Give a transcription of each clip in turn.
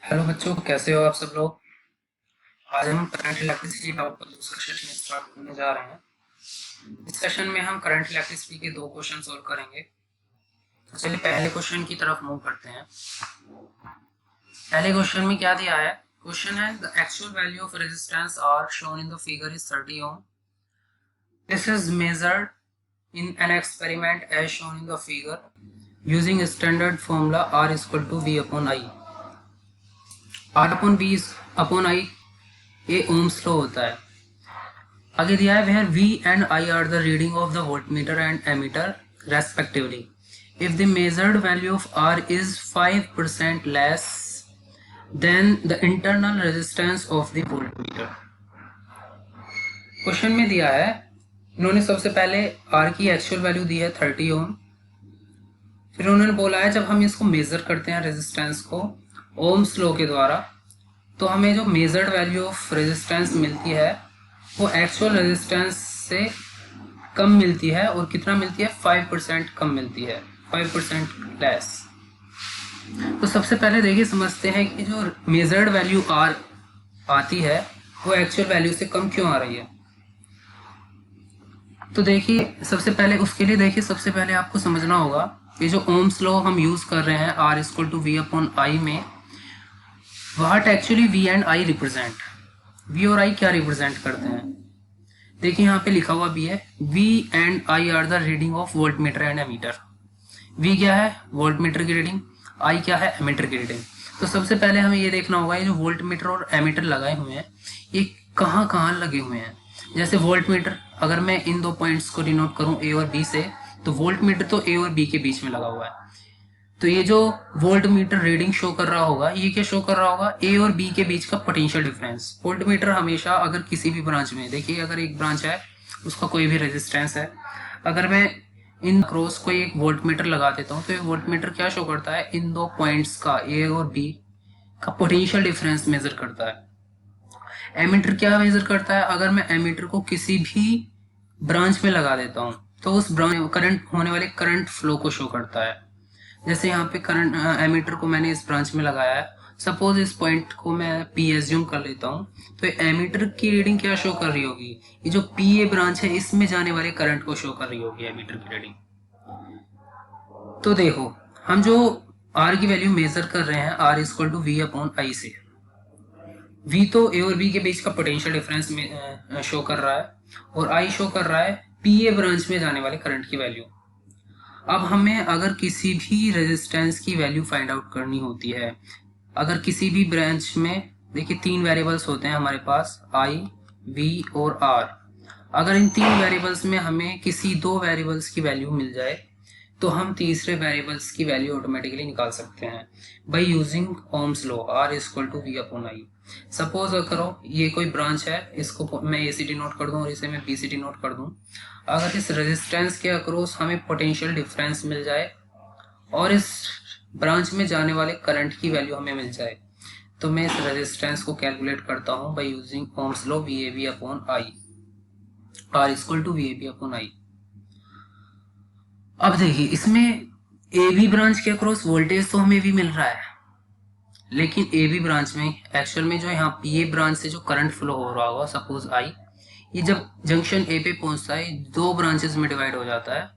Hello बच्चों, कैसे हो आप सब लोग। आज हम करंट इलेक्ट्रिसिटी टॉपिक का दूसरा सेशन स्टार्ट करने जा रहे हैं। इस सेशन में हम करंट इलेक्ट्रिसिटी के दो क्वेश्चन सोल्व करेंगे। तो चलिए पहले क्वेश्चन की तरफ मूव करते हैं। पहले क्वेश्चन में क्या दिया है। क्वेश्चन है the actual value of resistance R shown in the figure is 30 ohm. This is measured in an experiment as shown in the figure using standard formula R is equal to V upon I. R upon V upon I ये Ohm's law होता है। आगे दिया है where V and I are the reading of the voltmeter and ammeter respectively. If the measured value of R is 5% less than the internal resistance of the voltmeter. Question में दिया है, इन्होंने सबसे पहले R की एक्चुअल वैल्यू दी है 30 ओम। फिर उन्होंने बोला है जब हम इसको मेजर करते हैं रेजिस्टेंस को ओम्स लॉ के द्वारा, तो हमें जो मेजर्ड वैल्यू ऑफ रेजिस्टेंस मिलती है वो एक्चुअल रेजिस्टेंस से कम मिलती है। और कितना मिलती है? 5% कम मिलती है, 5% लेस। तो सबसे पहले देखिए समझते हैं कि जो मेजर्ड वैल्यू आर आती है वो एक्चुअल वैल्यू से कम क्यों आ रही है। तो देखिए सबसे पहले उसके लिए देखिए सबसे पहले आपको समझना होगा ये जो ओम्स लॉ हम यूज कर रहे हैं R equal to V upon I में, what actually V and I represent. V और I क्या रिप्रेजेंट करते हैं? देखिए यहाँ पे लिखा हुआ भी है V and I are the reading of voltmeter and ammeter. V क्या है? वोल्टमीटर की रीडिंग। I क्या है? एमीटर की रीडिंग। तो सबसे पहले हमें ये देखना होगा ये जो वोल्टमीटर और एमीटर लगाए हुए हैं ये कहाँ कहाँ लगे हुए हैं। जैसे वोल्टमीटर, अगर मैं इन दो पॉइंट्स को डिनोट करूँ A और B से, तो वोल्टमीटर तो A और B के बीच में लगा हुआ है। तो ये जो वोल्टमीटर रीडिंग शो कर रहा होगा ये क्या शो कर रहा होगा? A और B के बीच का पोटेंशियल डिफरेंस। वोल्टमीटर हमेशा अगर किसी भी ब्रांच में, देखिए अगर एक ब्रांच है उसका कोई भी रेजिस्टेंस है, अगर मैं इन क्रॉस को एक वोल्टमीटर लगा देता हूँ तो ये वोल्टमीटर क्या शो करता है? इन दो पॉइंट्स का A और B का पोटेंशियल डिफरेंस मेजर करता है। एमीटर क्या मेजर करता है? अगर मैं एमीटर को किसी भी ब्रांच में लगा देता हूँ तो उस ब्रांच करंट होने वाले करंट फ्लो को शो करता है। जैसे यहाँ पे करंट एमीटर को मैंने इस ब्रांच में लगाया है, सपोज इस पॉइंट को मैं P एज्यूम कर लेता हूँ, तो एमीटर की रीडिंग क्या शो कर रही होगी? ये जो PA ब्रांच है इसमें जाने वाले करंट को शो कर रही होगी एमीटर की रीडिंग। तो देखो हम जो R की वैल्यू मेजर कर रहे हैं R equal to V upon I से, V तो A और B के बीच का पोटेंशियल डिफरेंस में शो कर रहा है और I शो कर रहा है PA ब्रांच में जाने वाले करंट की वैल्यू। अब हमें अगर किसी भी रेजिस्टेंस की वैल्यू फाइंड आउट करनी होती है, अगर किसी भी ब्रांच में देखिए तीन वेरिएबल्स होते हैं हमारे पास I, V और R। अगर इन तीन वेरिएबल्स में हमें किसी दो वेरिएबल्स की वैल्यू मिल जाए तो हम तीसरे वेरिएबल्स की वैल्यू ऑटोमेटिकली निकाल सकते हैं by using Ohm's law R equal to V upon I। Suppose करो ये कोई ब्रांच है, इसको मैं ACD नोट कर दूं और इसे मैं BCD नोट कर दूं। अगर इस रेजिस्टेंस के अक्रॉस हमें पोटेंशियल डिफरेंस मिल जाए और इस ब्रांच में जाने वाले करंट की वैल्यू हमें मिल जाए तो मैं इस रेजिस्टेंस को कैलकुलेट करता हूं by using Ohm's law VAB upon I। R equal to VAB upon I। अब देखिए इसमें AB ब्रांच के अक्रॉस वोल्टेज तो हमें भी मिल रहा है, लेकिन AB ब्रांच में एक्चुअल में जो यहाँ PA ब्रांच से जो करंट फ्लो हो रहा होगा, सपोज I, ये जब जंक्शन A पे पहुंचता है दो ब्रांचेस में डिवाइड हो जाता है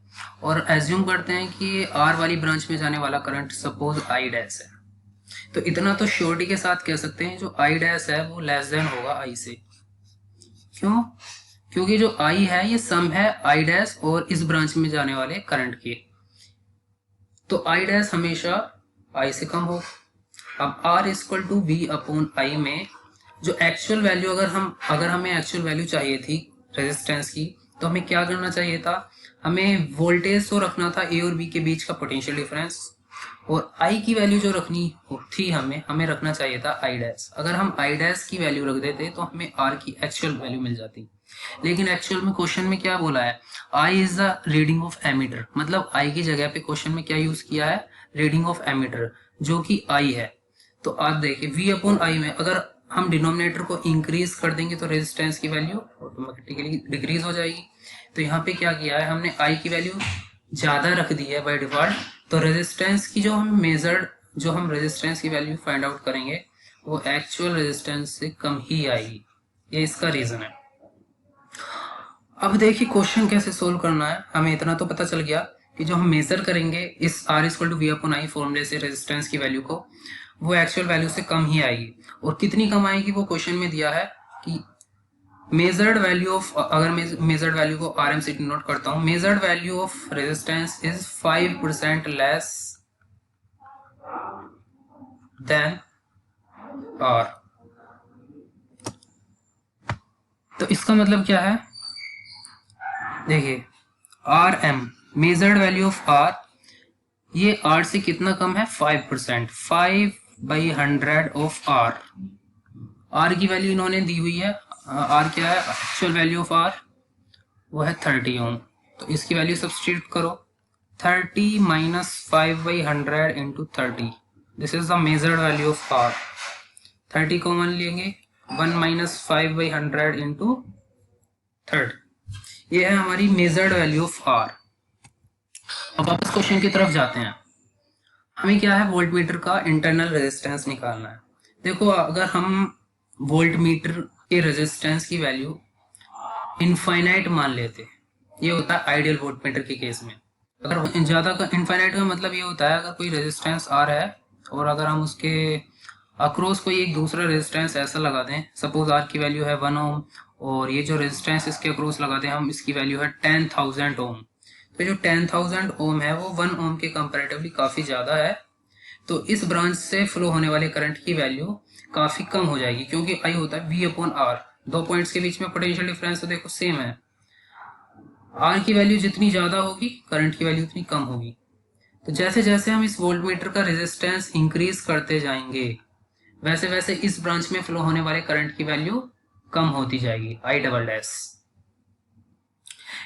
और एज्यूम करते हैं कि R वाली ब्रांच में जाने वाला करंट सपोज I डैश है। तो इतना तो श्योरिटी के साथ कह सकते हैं जो I डैश है वो लेस देन होगा I से। क्यों? क्योंकि जो I है ये सम है I डैश और इस ब्रांच में जाने वाले करंट के, तो I डैश हमेशा I से कम हो। अब R equal to V upon I में जो एक्चुअल वैल्यू अगर हमें एक्चुअल वैल्यू चाहिए थी रेजिस्टेंस की, तो हमें क्या करना चाहिए था? हमें वोल्टेज तो रखना था A और B के बीच का पोटेंशियल डिफरेंस, और I की वैल्यू जो रखनी थी हमें रखना चाहिए था I डैश। अगर हम I डैश की वैल्यू रख देते तो हमें R की एक्चुअल वैल्यू मिल जाती। लेकिन एक्चुअल में क्वेश्चन में क्या बोला है? I is the reading of ammeter, मतलब I की जगह पे क्वेश्चन में क्या यूज किया है? रीडिंग ऑफ एमीटर, जो कि I है। तो आप देखिए V अपॉन I में अगर हम डिनोमिनेटर को इंक्रीज कर देंगे तो रेजिस्टेंस की वैल्यू ऑटोमेटिकली डिक्रीज हो जाएगी। तो यहाँ पे क्या किया है हमने I की वैल्यू ज्यादा रख दी है बाय डिफॉल्ट। तो रेजिस्टेंस की जो हम रेजिस्टेंस की वैल्यू फाइंड आउट करेंगे वो एक्चुअल रेजिस्टेंस से कम ही आएगी, ये इसका रीजन है। अब देखिए क्वेश्चन कैसे सोल्व करना है। हमें इतना तो पता चल गया कि जो हम मेजर करेंगे इस R equal to V upon I फॉर्मूले से रेजिस्टेंस की वैल्यू को, वो एक्चुअल वैल्यू से कम ही आएगी। और कितनी कम आएगी वो क्वेश्चन में दिया है कि मेजर्ड वैल्यू ऑफ, अगर मैं मेजर्ड वैल्यू को RM से डिनोट करता हूँ, measured value of resistance is 5% less than R। तो इसका मतलब क्या है, देखिए RM measured value of R, ये R से कितना कम है, 5%, 5/100 ऑफ R। R की वैल्यू इन्होंने दी हुई है, R क्या है, एक्चुअल वैल्यू ऑफ R वो है 30 ओम। तो इसकी वैल्यू सब्स्टिट्यूट करो, 30 minus 5/100 into 30, this is the measured value of R। 30 common लेंगे, 1 माइनस 5/100 इंटू 30, ये है हमारी मेजर्ड वैल्यू ऑफ R। अब वापस क्वेश्चन की तरफ जाते हैं। हमें क्या है, वोल्ट मीटर का इंटरनल रेजिस्टेंस निकालना है। देखो अगर हम वोल्ट मीटर के रेजिस्टेंस की वैल्यू इनफाइनाइट मान लेते, ये होता है आइडियल वोल्ट मीटर के केस में। अगर ज़्यादा इनफाइनाइट का मतलब ये होता है, अगर कोई रेजिस्टेंस R है और अगर हम उसके अक्रॉस कोई एक दूसरा रेजिस्टेंस ऐसा लगा दें, सपोज R की वैल्यू है 1 ओम और ये जो रेजिस्टेंस इसके अक्रॉस लगा दें हम, इसकी वैल्यू है 10,000 ओम। तो जो 10,000 ओम है वो 1 ओम के कंपैरेटिवली काफ़ी ज़्यादा है। तो इस ब्रांच से फ्लो होने वाले करंट की वैल्यू काफ़ी कम हो जाएगी, क्योंकि आई होता है V अपॉन R। दो पॉइंट्स के बीच में पोटेंशियल डिफरेंस तो देखो सेम है, R की वैल्यू जितनी ज़्यादा होगी करंट की वैल्यू उतनी कम होगी। तो जैसे जैसे हम इस वोल्ट मीटर का रेजिस्टेंस इंक्रीज करते जाएंगे, वैसे वैसे इस ब्रांच में फ्लो होने वाले करंट की वैल्यू कम होती जाएगी, I डबल डैश।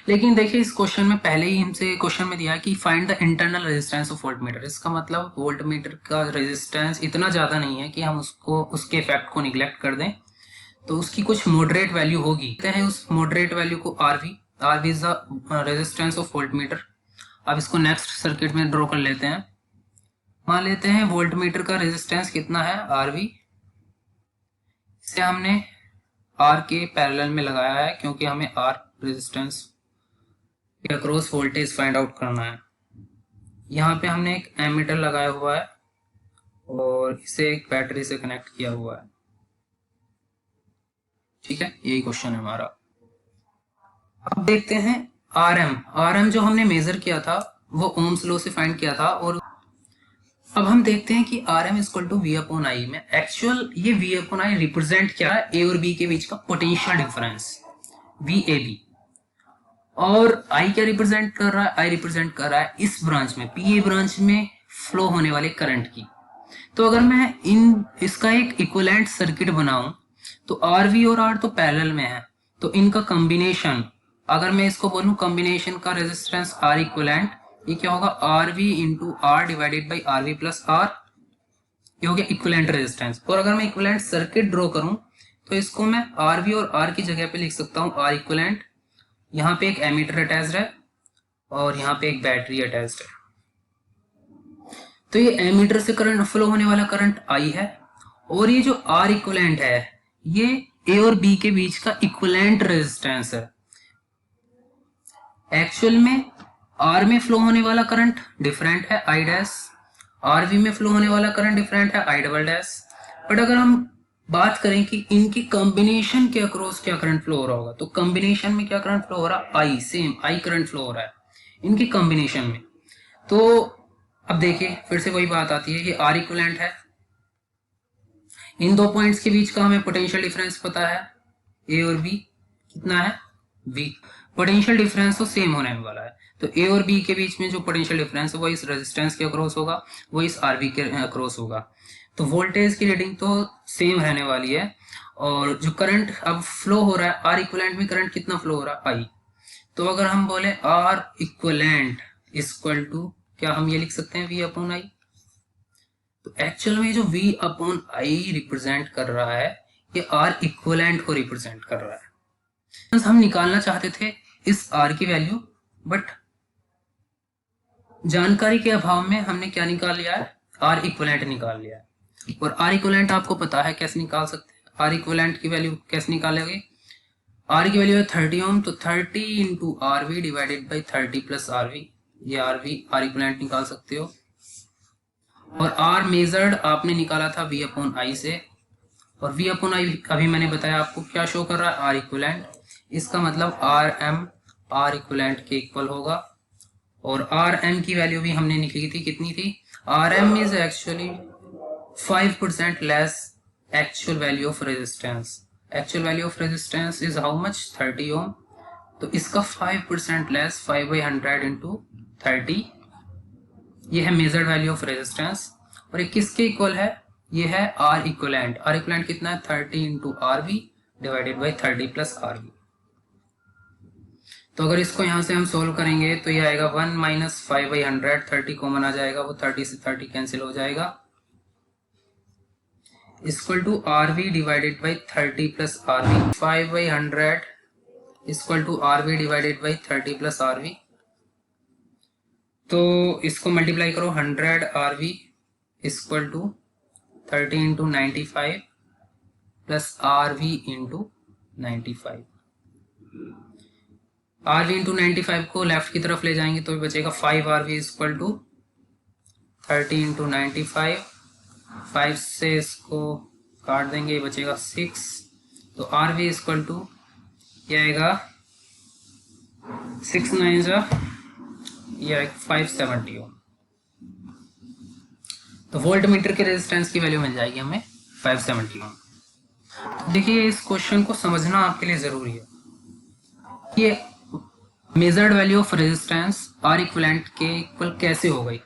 लेकिन देखिए इस क्वेश्चन में पहले ही हमसे क्वेश्चन में दिया है कि find the internal resistance of volt meter. इसका मतलब वोल्ट मीटर का रेजिस्टेंस इतना ज़्यादा नहीं है कि हम उसको, उसके इफेक्ट को निगलेक्ट कर दें, तो उसकी कुछ मॉडरेट वैल्यू होगी। कहते हैं उस मॉडरेट वैल्यू को RV is the resistance of volt meter. अब इसको नेक्स्ट सर्किट में ड्रॉ कर लेते हैं। मान लेते हैं वोल्ट मीटर का रेजिस्टेंस कितना है, RV। इसे हमने R के पैरेलल में लगाया है क्योंकि हमें R रेजिस्टेंस के अक्रॉस वोल्टेज फाइंड आउट करना है। यहाँ पे हमने एक एमीटर लगाया हुआ है और इसे एक बैटरी से कनेक्ट किया हुआ है। ठीक है, यही क्वेश्चन है हमारा। अब देखते हैं RM जो हमने मेजर किया था वो ओम्स लॉ से फाइंड किया था। और अब हम देखते हैं कि RM equal to V upon I में एक्चुअल ये V अपॉन आई रिप्रेजेंट क्या है, A और B के बीच का पोटेंशियल डिफरेंस VAB। और I क्या रिप्रेजेंट कर रहा है, I रिप्रेजेंट कर रहा है इस ब्रांच में, PA ब्रांच में फ्लो होने वाले करंट की। तो अगर मैं इसका एक इक्विवेलेंट सर्किट बनाऊं तो RV और R तो पैरेलल में है, तो इनका कॉम्बिनेशन, अगर मैं इसको बोलूं कॉम्बिनेशन का रेजिस्टेंस R इक्विवेलेंट, ये क्या होगा, RV into R divided by RV plus R, ये हो गया इक्विवेलेंट रेजिस्टेंस। और अगर मैं इक्विवेलेंट सर्किट ड्रॉ करूं तो इसको मैं RV और R की जगह पे लिख सकता हूं R इक्विवेलेंट। यहाँ पे एक एमीटर अटैच्ड है और यहाँ पे एक बैटरी अटैच्ड है। तो ये एमीटर से करंट फ्लो होने वाला करंट I है और ये जो R इक्विवेलेंट है ये A और B के बीच का इक्विवेलेंट रेजिस्टेंस है। एक्चुअल में R में फ्लो होने वाला करंट डिफरेंट है I डैश, RV में फ्लो होने वाला करंट डिफरेंट है I डबल डैश। बट अगर हम बात करें कि इनकी कॉम्बिनेशन के अक्रॉस क्या करंट फ्लो हो रहा होगा, तो कॉम्बिनेशन में क्या करंट फ्लो हो रहा है, I, same I current flow हो रहा है इनकी कॉम्बिनेशन में। तो अब देखिए फिर से वही बात आती है, ये R इक्विवेलेंट है, इन दो पॉइंट्स के बीच का हमें पोटेंशियल डिफरेंस पता है A और B कितना है V, पोटेंशियल डिफरेंस तो सेम होने वाला है। तो A और B के बीच में जो पोटेंशियल डिफरेंस है वो इस रेजिस्टेंस के अक्रॉस होगा, वो इस RV के अक्रॉस होगा। तो वोल्टेज की रीडिंग तो सेम रहने वाली है। और जो करंट अब फ्लो हो रहा है R इक्विवेलेंट में करंट कितना फ्लो हो रहा है I। तो अगर हम बोले R इक्विवेलेंट इक्वल टू, क्या हम ये लिख सकते हैं V अपॉन I। तो एक्चुअल में जो V अपॉन I रिप्रेजेंट कर रहा है ये R इक्विवेलेंट को रिप्रेजेंट कर रहा है। हम निकालना चाहते थे इस R की वैल्यू, बट जानकारी के अभाव में हमने क्या निकाल लिया है, R इक्विवेलेंट निकाल लिया है। और आर इक्विवेलेंट आपको पता है कैसे निकाल सकते हैं, आर इक्विवेलेंट की वैल्यू कैसे निकालोगे, आर की वैल्यू है 30 ओम, तो 30 into R V divided by 30 plus R V, ये आर वी आर इक्विवेलेंट निकाल सकते हो। और आर मेजर्ड आपने निकाला था वी अपॉन आई से, और वी अपॉन आई अभी मैंने बताया आपको क्या शो कर रहा है, आर इक्विवेलेंट। इसका मतलब आर एम आर इक्विवेलेंट के इक्वल होगा। और आर एम की वैल्यू भी हमने निकली थी, कितनी थी, R M is actually 5% less actual value of resistance. Actual value of resistance is how much, 30 ohm, तो इसका 5% लेस 5/100 इंटू 30, ये है मेजर्ड वैल्यू ऑफ रेजिस्टेंस। और ये किसके इक्वल है, ये है आर इक्विवेलेंट। आर इक्विवेलेंट कितना है, 30 into R V divided by 30 plus R V. तो अगर इसको यहाँ से हम सोल्व करेंगे तो ये आएगा 1 माइनस 5/100, 30 कॉमन आ जाएगा, वो 30 से 30 कैंसिल हो जाएगा, equal to R V divided by 30 plus R V. 5/100 equal to R V divided by 30 plus R V. तो इसको मल्टीप्लाई करो, 100 R V equal to 30 into 95 plus R V into 95। R V into 95 को left की तरफ ले जाएंगे तो बचेगा 5 R V equal to 30 into 95, 5 से इसको काट देंगे, ये बचेगा 6, तो आर वी इक्वल टू ये आएगा 6 9 जा, ये आएगा 570 ओम। तो वोल्ट मीटर के रेजिस्टेंस की वैल्यू मिल जाएगी हमें 570 ओम। तो देखिए इस क्वेश्चन को समझना आपके लिए जरूरी है, ये measured value of resistance are equivalent के इक्वल कैसे हो गई।